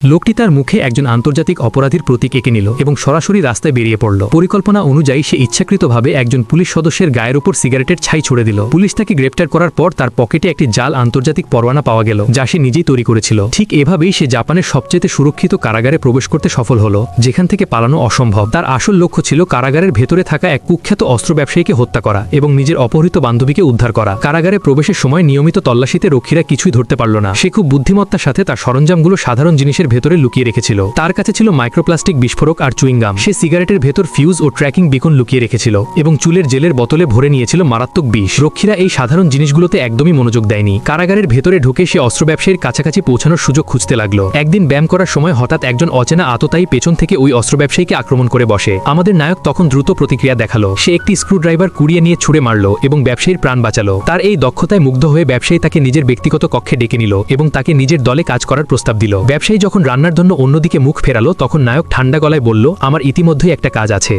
লোকটি তার মুখে একজন আন্তর্জাতিক অপরাধীর প্রতীক এঁকে নিল এবং সরাসরি রাস্তায় বেরিয়ে পড়ল। পরিকল্পনা অনুযায়ী সে ইচ্ছাকৃতভাবে একজন পুলিশ সদস্যের গায়ের উপর সিগারেটের ছাই ছুড়ে দিল। পুলিশ তাকে গ্রেপ্তার করার পর তার পকেটে একটি জাল আন্তর্জাতিক পরোয়ানা পাওয়া গেল, যা সে নিজেই তৈরি করেছিল। ঠিক এভাবেই সে জাপানের সবচেয়ে সুরক্ষিত কারাগারে প্রবেশ করতে সফল হলো, যেখান থেকে পালানো অসম্ভব। তার আসল লক্ষ্য ছিল কারাগারের ভেতরে থাকা এক কুখ্যাত অস্ত্র ব্যবসায়ীকে হত্যা করা এবং নিজের অপহৃত বান্ধবীকে উদ্ধার করা। কারাগারে প্রবেশের সময় নিয়মিত তল্লাশিতে রক্ষীরা কিছুই ধরতে পারল না। সে খুব বুদ্ধিমত্তার সাথে তার সরঞ্জামগুলো সাধারণ জিনিসের ভেতরে লুকিয়ে রেখেছিল। তার কাছে ছিল মাইক্রোপ্লাস্টিক বিস্ফোরক আর চুইংগাম। সে সিগারেটের ভেতর ফিউজ ও ট্র্যাকিং বিকন লুকিয়ে রেখেছিল এবং চুলের জেলের বোতলে ভরে নিয়েছিল মারাত্মক বিষ। রক্ষীরা এই সাধারণ জিনিসগুলোতে একদমই মনোযোগ দেয়নি। কারাগারের ভেতরে ঢুকে সে অস্ত্র ব্যবসায়ীর কাছাকাছি পৌঁছানোর সুযোগ খুঁজতে লাগলো। একদিন ব্যায়াম করার সময় হঠাৎ একজন অচেনা আততায়ী পেছন থেকে ওই অস্ত্র ব্যবসায়ীকে আক্রমণ করে বসে। আমাদের নায়ক তখন দ্রুত প্রতিক্রিয়া দেখালো। সে একটি স্ক্রুড্রাইভার কুড়িয়ে নিয়ে ছুড়ে মারল এবং ব্যবসায়ীর প্রাণ বাঁচালো। তার এই দক্ষতায় মুগ্ধ হয়ে ব্যবসায়ী তাকে নিজের ব্যক্তিগত কক্ষে ডেকে নিল এবং তাকে নিজের দলে কাজ করার প্রস্তাব দিল। ব্যবসায়ী যখন রান্নার জন্য অন্যদিকে মুখ ফেরালো, তখন নায়ক ঠান্ডা গলায় বলল, আমার ইতিমধ্যেই একটা কাজ আছে।